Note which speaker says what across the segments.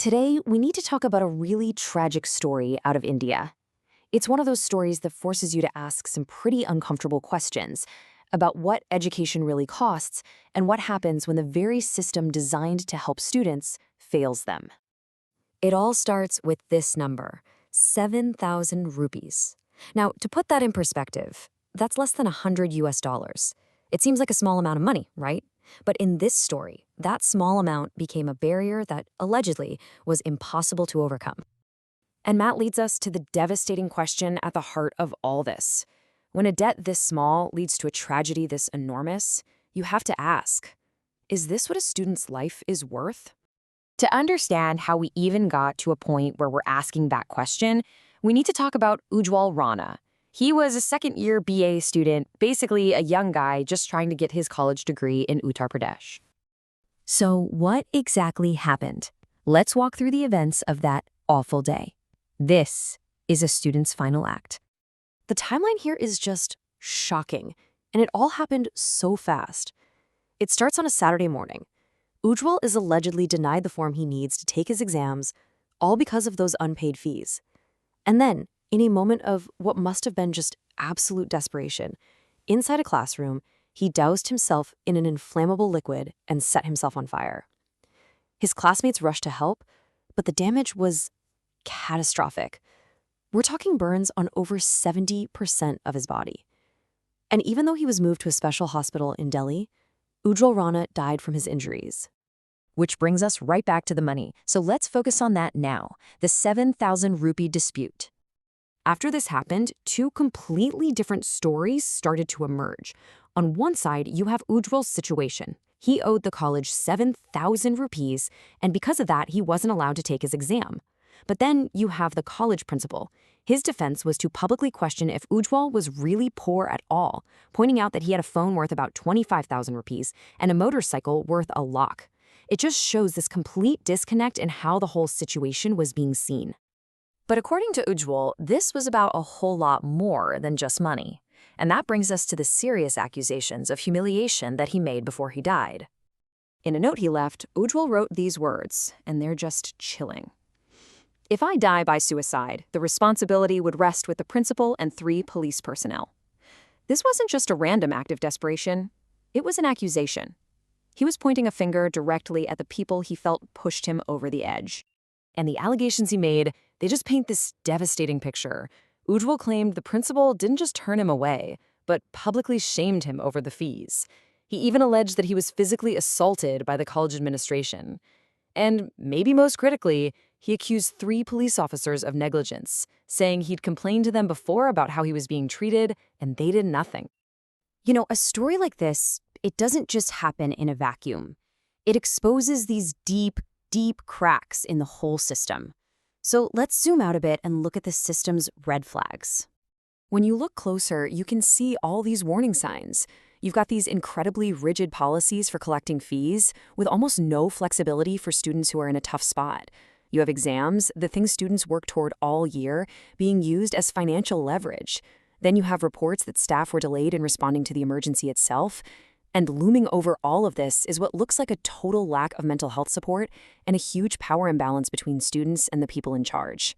Speaker 1: Today, we need to talk about a really tragic story out of India. It's one of those stories that forces you to ask some pretty uncomfortable questions about what education really costs and what happens when the very system designed to help students fails them. It all starts with this number, 7,000 rupees. Now, to put that in perspective, that's less than $100. It seems like a small amount of money, right? But in this story, that small amount became a barrier that, allegedly, was impossible to overcome. And that leads us to the devastating question at the heart of all this. When a debt this small leads to a tragedy this enormous, you have to ask, is this what a student's life is worth? To understand how we even got to a point where we're asking that question, we need to talk about Ujjwal Rana. He was a second-year BA student, basically a young guy just trying to get his college degree in Uttar Pradesh. So what exactly happened? Let's walk through the events of that awful day. This is a student's final act. The timeline here is just shocking, and it all happened so fast. It starts on a Saturday morning. Ujjwal is allegedly denied the form he needs to take his exams, all because of those unpaid fees. And then, in a moment of what must have been just absolute desperation, inside a classroom, he doused himself in an inflammable liquid and set himself on fire. His classmates rushed to help, but the damage was catastrophic. We're talking burns on over 70% of his body. And even though he was moved to a special hospital in Delhi, Ujjwal Rana died from his injuries. Which brings us right back to the money, so let's focus on that now, the 7,000 rupee dispute. After this happened, two completely different stories started to emerge. On one side, you have Ujjwal's situation. He owed the college 7,000 rupees, and because of that, he wasn't allowed to take his exam. But then you have the college principal. His defense was to publicly question if Ujjwal was really poor at all, pointing out that he had a phone worth about 25,000 rupees and a motorcycle worth a lakh. It just shows this complete disconnect in how the whole situation was being seen. But according to Ujjwal, this was about a whole lot more than just money. And that brings us to the serious accusations of humiliation that he made before he died. In a note he left, Ujjwal wrote these words, and they're just chilling. If I die by suicide, the responsibility would rest with the principal and 3 police personnel. This wasn't just a random act of desperation. It was an accusation. He was pointing a finger directly at the people he felt pushed him over the edge. And the allegations he made, they just paint this devastating picture. Ujjwal claimed the principal didn't just turn him away, but publicly shamed him over the fees. He even alleged that he was physically assaulted by the college administration. And maybe most critically, he accused 3 police officers of negligence, saying he'd complained to them before about how he was being treated, and they did nothing. You know, a story like this, it doesn't just happen in a vacuum. It exposes these deep cracks in the whole system. So let's zoom out a bit and look at the system's red flags. When you look closer, you can see all these warning signs. You've got these incredibly rigid policies for collecting fees, with almost no flexibility for students who are in a tough spot. You have exams, the things students work toward all year, being used as financial leverage. Then you have reports that staff were delayed in responding to the emergency itself. And looming over all of this is what looks like a total lack of mental health support and a huge power imbalance between students and the people in charge.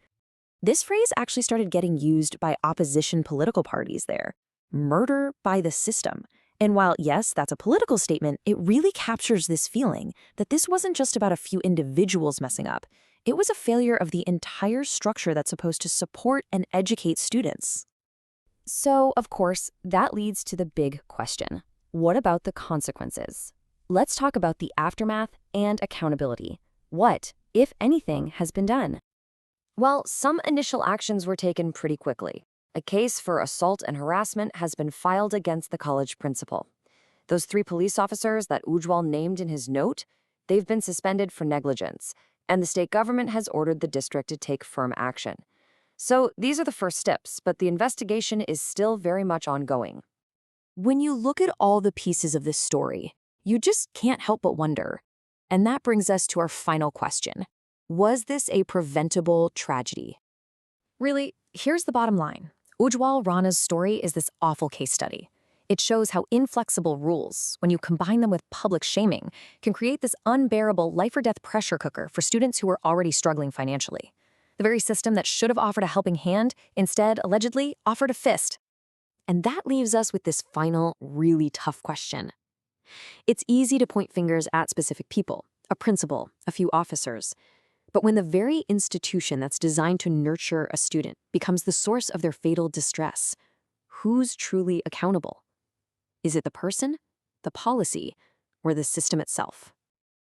Speaker 1: This phrase actually started getting used by opposition political parties there. Murder by the system. And while, yes, that's a political statement, it really captures this feeling that this wasn't just about a few individuals messing up. It was a failure of the entire structure that's supposed to support and educate students. So, of course, that leads to the big question. What about the consequences? Let's talk about the aftermath and accountability. What, if anything, has been done? Well, some initial actions were taken pretty quickly. A case for assault and harassment has been filed against the college principal. Those 3 police officers that Ujjwal named in his note, they've been suspended for negligence, and the state government has ordered the district to take firm action. So these are the first steps, but the investigation is still very much ongoing. When you look at all the pieces of this story, you just can't help but wonder. And that brings us to our final question. Was this a preventable tragedy? Really, here's the bottom line. Ujjwal Rana's story is this awful case study. It shows how inflexible rules, when you combine them with public shaming, can create this unbearable life-or-death pressure cooker for students who are already struggling financially. The very system that should have offered a helping hand, instead, allegedly, offered a fist. And that leaves us with this final, really tough question. It's easy to point fingers at specific people, a principal, a few officers. But when the very institution that's designed to nurture a student becomes the source of their fatal distress, who's truly accountable? Is it the person, the policy, or the system itself?